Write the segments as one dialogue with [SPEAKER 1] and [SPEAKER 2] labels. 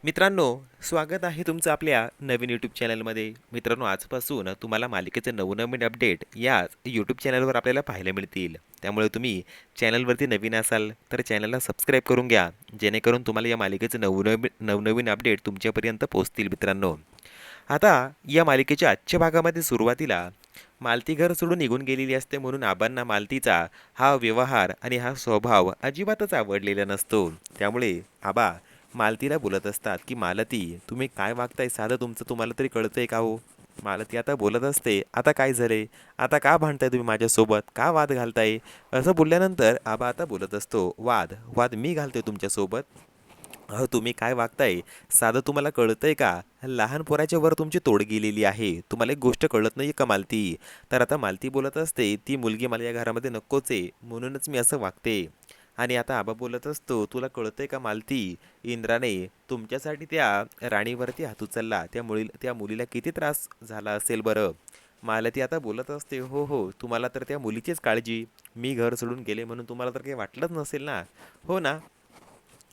[SPEAKER 1] मित्रांनो, स्वागत आहे तुमचं आपल्या नवीन यूट्यूब चॅनलमध्ये. मित्रांनो, आजपासून तुम्हाला मालिकेचे नवनवीन अपडेट याच यूट्यूब चॅनलवर आपल्याला पाहायला मिळतील. त्यामुळे तुम्ही चॅनलवरती नवीन असाल तर चॅनलला सबस्क्राईब करून घ्या, जेणेकरून तुम्हाला या मालिकेचे नवनवीन नवनवीन अपडेट तुमच्यापर्यंत पोहोचतील. मित्रांनो, आता या मालिकेच्या आजच्या भागामध्ये सुरुवातीला मालती घर सोडून निघून गेलेली असते, म्हणून आबांना मालतीचा हा व्यवहार आणि हा स्वभाव अजिबातच आवडलेला नसतो. त्यामुळे आबा मालतीला बोलत असतात की मालती, तुम्ही काय वागताय, साधं तुमचं तुम्हाला तरी कळतंय का हो? मालती आता बोलत असते, आता काय झाले, आता का भांडताय तुम्ही माझ्यासोबत, का वाद घालताय? असं बोलल्यानंतर आबा आता बोलत असतो, वाद वाद मी घालतोय तुमच्यासोबत? अहो, तुम्ही काय वागताय, साधं तुम्हाला कळतंय का? लहान पोराच्या वर तुमची तोड गेलेली आहे, तुम्हाला एक गोष्ट कळत नाही का मालती? तर आता मालती बोलत असते, ती मुलगी मला या घरामध्ये नकोच आहे, म्हणूनच मी असं वागते. आणि आता आबा बोलत असतो, तुला कळतंय का मालती, इंद्राने तुमच्यासाठी त्या राणीवरती हात उचलला, त्या मुलीला किती त्रास झाला असेल बरं? मालती आता बोलत असते, हो हो, तुम्हाला तर त्या मुलीचीच काळजी, मी घर सोडून गेले म्हणून तुम्हाला तर काही वाटलंच नसेल ना, हो ना?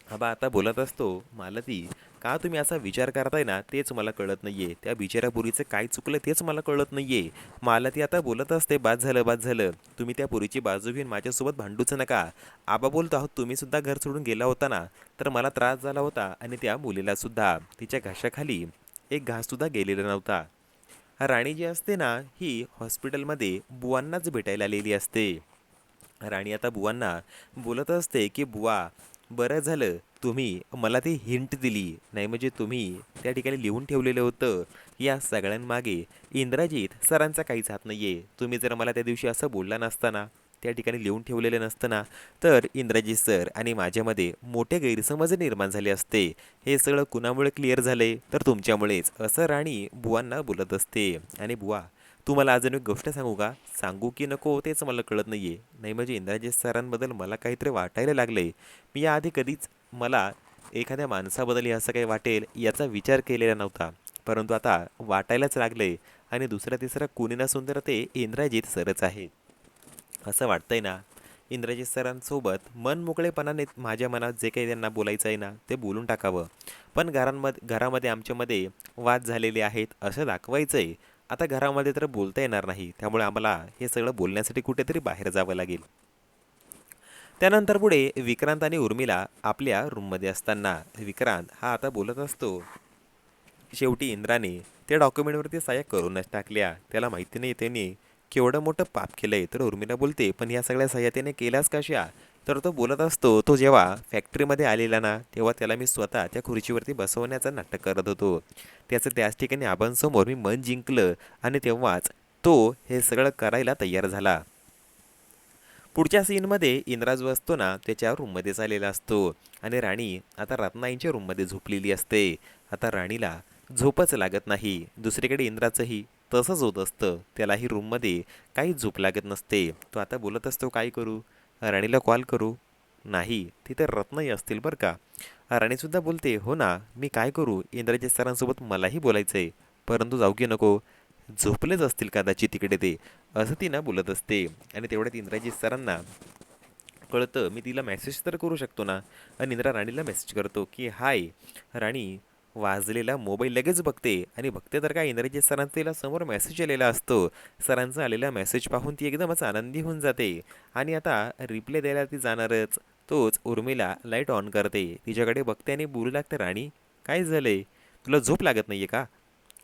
[SPEAKER 1] आबा आता बोलत असतो, मालती, का तुम्ही असा विचार करताय ना, तेच मला कळत नाहीये. त्या बिचाऱ्या काय चुकलं तेच मला कळत नाहीये. मालती आता बोलत असते, बाद झालं बाद झालं, तुम्ही त्या पुरीची बाजू घेऊन माझ्यासोबत भांडूच नका. आबा बोलतो, अहो तुम्ही सुद्धा घर सोडून गेला होता ना, तर मला त्रास झाला होता, आणि त्या मुलीला सुद्धा तिच्या घशाखाली एक घास सुद्धा गेलेला नव्हता. राणी जी असते ना, ही हॉस्पिटलमध्ये बुवांनाच भेटायला आलेली असते. राणी आता बुवांना बोलत असते की बुवा, बरं झालं तुम्ही मला ती हिंट दिली, नाही म्हणजे तुम्ही त्या ठिकाणी लिहून ठेवलेलं होतं. या सगळ्यांमागे इंद्रजित सरांचा काहीच हात नाहीये. तुम्ही जर मला त्या दिवशी असं बोलला नसताना, त्या ठिकाणी लिहून ठेवलेलं नसतं ना, तर इंद्रजित सर आणि माझ्यामध्ये मोठे गैरसमज निर्माण झाले असते. हे सगळं कुणामुळे क्लिअर झाले, तर तुमच्यामुळेच, असं राणी बुवांना बोलत असते. आणि बुवा, तुम्हाला अजून एक गोष्ट सांगू का? सांगू की नको तेच मला कळत नाहीये. नाही म्हणजे इंद्रजित सरांबद्दल मला काहीतरी वाटायला लागलंय. मी याआधी कधीच मला एखाद्या माणसाबद्दल हे असं काही वाटेल याचा विचार केलेला नव्हता. परंतु आता वाटायलाच लागलंय, आणि दुसरा तिसरा कुणी नसून तर ते इंद्रजित सरच आहेत. असं वाटतंय ना, इंद्रजित सरांसोबत मन मोकळेपणाने माझ्या मनात जे काही त्यांना बोलायचं आहे ना, ते बोलून टाकावं. पण घरामध्ये आमच्यामध्ये वाद झालेले आहेत असं दाखवायचं आहे. आता घरामध्ये तर बोलता येणार नाही, त्यामुळे आम्हाला हे सगळं बोलण्यासाठी कुठेतरी बाहेर जावं लागेल. त्यानंतर पुढे विक्रांत आणि उर्मिला आपल्या रूममध्ये असताना विक्रांत हा आता बोलत असतो, शेवटी इंद्राने त्या डॉक्युमेंटवरती सह्या करूनच टाकल्या, त्याला माहिती नाही त्याने केवढं मोठं पाप केलंय. तर उर्मिला बोलते, पण या सगळ्या सह्या त्याने केल्यास कशा? तर तो बोलत असतो, तो जेव्हा फॅक्टरीमध्ये आलेला ना, तेव्हा त्याला मी स्वतः त्या खुर्चीवरती बसवण्याचं नाटक करत होतो. त्याचं त्याच ठिकाणी आबांसमोर मी मन जिंकलं, आणि तेव्हाच तो हे सगळं करायला तयार झाला. पुढच्या सीनमध्ये इंद्रा जो असतो ना, त्याच्या रूममध्ये आलेला असतो, आणि राणी आता रत्नाईंच्या रूममध्ये झोपलेली असते. आता राणीला झोपच लागत नाही. दुसरीकडे इंद्राचंही तसंच होत असतं, त्यालाही रूममध्ये काहीच झोप लागत नसते. तो आता बोलत असतो, काय करू, राणीला कॉल करू? नाही, तिथे रत्नाई असतील बरं का. राणीसुद्धा बोलते, हो ना, मी काय करू, इंद्रजित सरांसोबत मलाही बोलायचं आहे, परंतु जाऊ की नको, झोपलेच असतील कदाचित तिकडे ते, असं ती ना बोलत असते. आणि तेवढ्यात इंद्रजित सरांना कळतं, मी तिला मेसेज तर करू शकतो ना. आणि इंद्रा राणीला मेसेज करतो की हाय. राणी वाजलेला मोबाईल लगेच बघते, आणि बघते तर काय, इंद्रजित सरांचा तिला समोर मेसेज आलेला असतो. सरांचा आलेला मेसेज पाहून ती एकदमच आनंदी होऊन जाते, आणि आता रिप्लाय द्यायला ती जाणारच. तोच उर्मिला लाईट ऑन करते, तिच्याकडे बघते आणि बोलू लागते, राणी काय झालंय, तुला झोप लागत नाहीये का?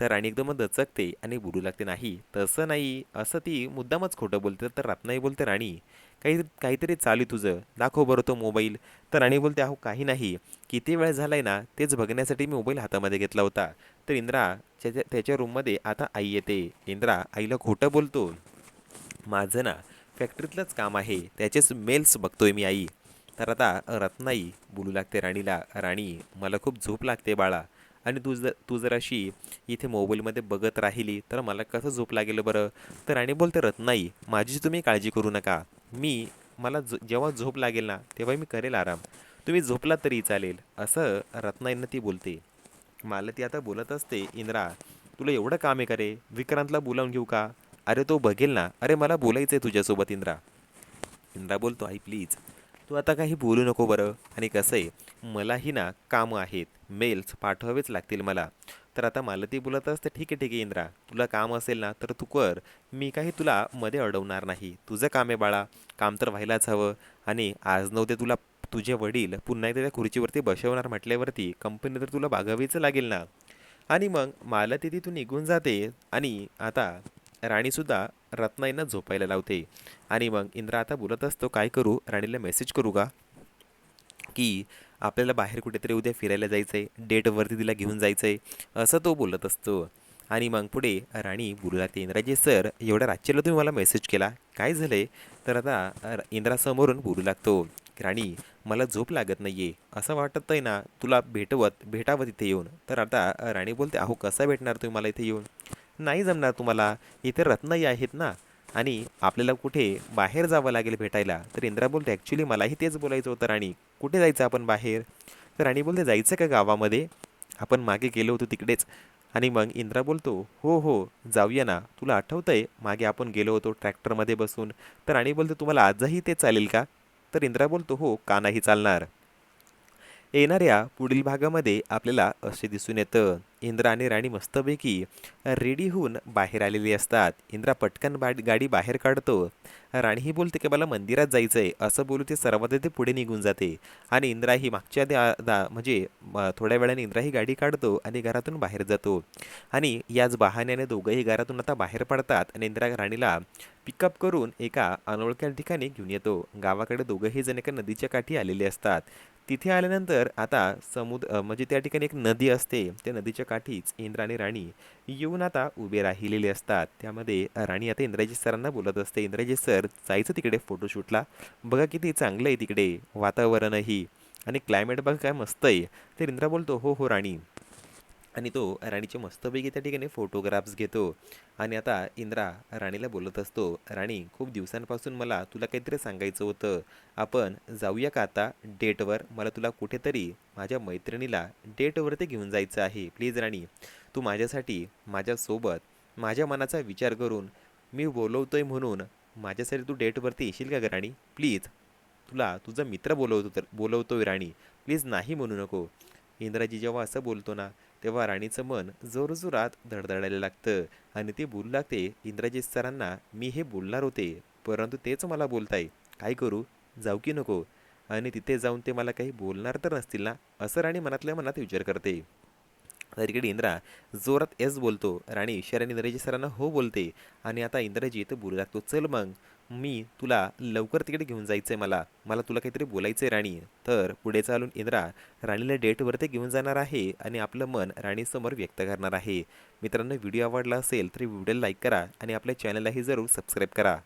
[SPEAKER 1] तर राणी एकदम दचकते आणि बोलू लागते, नाही तसं नाही, असं ती मुद्दामच खोटं बोलते. तर रत्नाई बोलते, राणी काहीतरी चालू आहे तुझं, दाखव बरं तो मोबाईल. तर राणी बोलते, अहो काही नाही, किती वेळ झालाय ना, तेच बघण्यासाठी मी मोबाईल हातामध्ये घेतला होता. तर इंद्रा त्याच्या रूममध्ये आता आई येते. इंद्रा आईला खोटं बोलतो, माझं ना फॅक्टरीतलंच काम आहे, त्याचेच मेल्स बघतोय मी आई. तर आता रत्नाई बोलू लागते राणीला, राणी मला खूप झोप लागते बाळा, आणि तू जर अशी इथे मोबाईलमध्ये बघत राहिली तर मला कसं झोप लागेल बरं? तर राणी बोलते, रत्नाई माझी तुम्ही काळजी करू नका, जेव्हा झोप लागेल ना तेव्हा मी करेल आराम, तुम्ही झोपला तरी चालेल, असं रत्नाईंना ती बोलते. मला ती आता बोलत असते, इंद्रा तुला एवढं काम आहे का रे, विक्रांतला बोलावून घेऊ का? अरे तो बघेल ना, अरे मला बोलायचं आहे तुझ्यासोबत इंद्रा. इंद्रा बोलतो, आई प्लीज तू आता काही बोलू नको बरं. आणि कसं आहे, मलाही ना कामं आहेत, मेल्स पाठवावेच लागतील मला. तर आता मालती बोलत असते, "ठीक आहे, ठीक आहे इंद्रा, तुला काम असेल ना तर तू कर. मी काही तुला मध्ये अडवणार नाही. तुझं काम आहे बाळा, काम तर व्हायलाच हवं. आणि आज न उद्या तुला तुझे वडील पुन्हा एकदा त्या खुर्चीवरती बसवणार म्हटल्यावरती कंपनी तर तुला बघावीच लागेल ना." आणि मग मालती तिथून निघून जाते आणि आता राणीसुद्धा रत्नाईंना झोपायला लावते. आणि मग इंद्रा आता बोलत असतो, "काय करू? राणीला मेसेज करू का की आपल्याला बाहेर कुठेतरी उद्या फिरायला जायचं आहे, डेटवरती तिला घेऊन जायचं आहे?" असं तो बोलत असतो. आणि मग पुढे राणी बोलू लागते, "इंद्राजी सर, एवढ्या रात्रीला तुम्ही मला मेसेज केला, काय झालंय?" तर आता इंद्रा समोरून बोलू लागतो, "राणी, मला झोप लागत नाहीये, असं वाटत आहे ना तुला भेटावं तिथे येऊन." तर आता राणी बोलते, "अहो कसं भेटणार तुम्ही मला इथे येऊन? नाही जमणार तुम्हाला, इथे रत्नाई आहेत ना आणि आपल्याला कुठे बाहेर जावं लागेल भेटायला." तर इंद्रा बोलते, "ॲक्च्युली मलाही तेच बोलायचं होतं राणी, कुठे जायचं आपण बाहेर?" तर राणी बोलते, "जायचं का गावामध्ये? आपण मागे गेलो होतो तिकडेच." आणि मग इंद्रा बोलतो, "हो हो, जाऊया ना, तुला आठवतंय मागे आपण गेलो होतो ट्रॅक्टरमध्ये बसून?" तर राणी बोलते, "तुम्हाला आजही ते चालेल का?" तर इंद्रा बोलतो, "हो, का नाही चालणार." येणाऱ्या पुढील भागामध्ये आपल्याला असे दिसून येतं, इंद्रा आणि राणी मस्तपैकी रेडी होऊन बाहेर आलेली असतात. इंद्रा पटकन गाडी बाहेर काढतो. राणी ही बोलते की मला मंदिरात जायचं आहे, असं बोलू ते सर्वात ते पुढे निघून जाते. आणि इंद्रा ही मागच्या म्हणजे थोड्या वेळाने इंद्रा ही गाडी काढतो आणि घरातून बाहेर जातो. आणि याच बहाण्याने दोघंही घरातून आता बाहेर पडतात आणि इंद्रा राणीला पिकअप करून एका अनोळख्या ठिकाणी घेऊन येतो. गावाकडे दोघंही जण एका नदीच्या काठी आलेले असतात. तिथे आल्यानंतर आता म्हणजे त्या ठिकाणी एक नदी असते. त्या नदीच्या काठीच इंद्र आणि राणी येऊन आता उभे राहिलेले असतात. त्यामध्ये राणी आता इंद्रजित सरांना बोलत असते, "इंद्रजित सर, जायचं तिकडे फोटोशूटला. बघा किती चांगलं आहे तिकडे वातावरणही आणि क्लायमेट बघा काय मस्त आहे." तर इंद्रा बोलतो, "हो हो राणी." आणि तो राणीचे मस्तपैकी त्या ठिकाणी फोटोग्राफ्स घेतो. आणि आता इंद्रा राणीला बोलत असतो, "राणी, खूप दिवसांपासून मला तुला काहीतरी सांगायचं होतं. आपण जाऊया का आता डेटवर? मला तुला कुठेतरी माझ्या मैत्रिणीला डेटवरती घेऊन जायचं आहे. प्लीज राणी, तू माझ्यासाठी माझ्यासोबत माझ्या मनाचा विचार करून मी बोलवतोय म्हणून माझ्यासाठी तू डेटवरती येशील का ग राणी? प्लीज, तुला तुझा मित्र बोलवतोय राणी, प्लीज नाही म्हणू नको." इंद्राजी जेव्हा असं बोलतो ना, तेव्हा राणीचं मन जोरजोरात धडधडायला लागतं आणि ती बोलू लागते, "इंद्रजित सरांना मी हे बोलणार होते, परंतु तेच मला बोलताय. काय करू? जाऊ की नको? आणि तिथे जाऊन ते मला काही बोलणार तर नसतील ना?" असं राणी मनातल्या मनात विचार करते. तर इकडे इंद्रा जोरात एस बोलतो. राणी इशाऱ्याने इंद्रजित सरांना हो बोलते. आणि आता इंद्रजित बोलू लागतो, "चल मग, मी तुला लवकर तिकडे घेऊन जायचंय मला. मला तुला काहीतरी बोलायचंय राणी." तर पुढे चालून इंद्रा राणीला डेटवरती घेऊन जाणार आहे आणि आपलं मन राणीसमोर व्यक्त करणार आहे. मित्रांनो, व्हिडिओ आवडला असेल तर व्हिडिओला लाईक करा आणि आपल्या चॅनललाही जरूर सबस्क्राईब करा.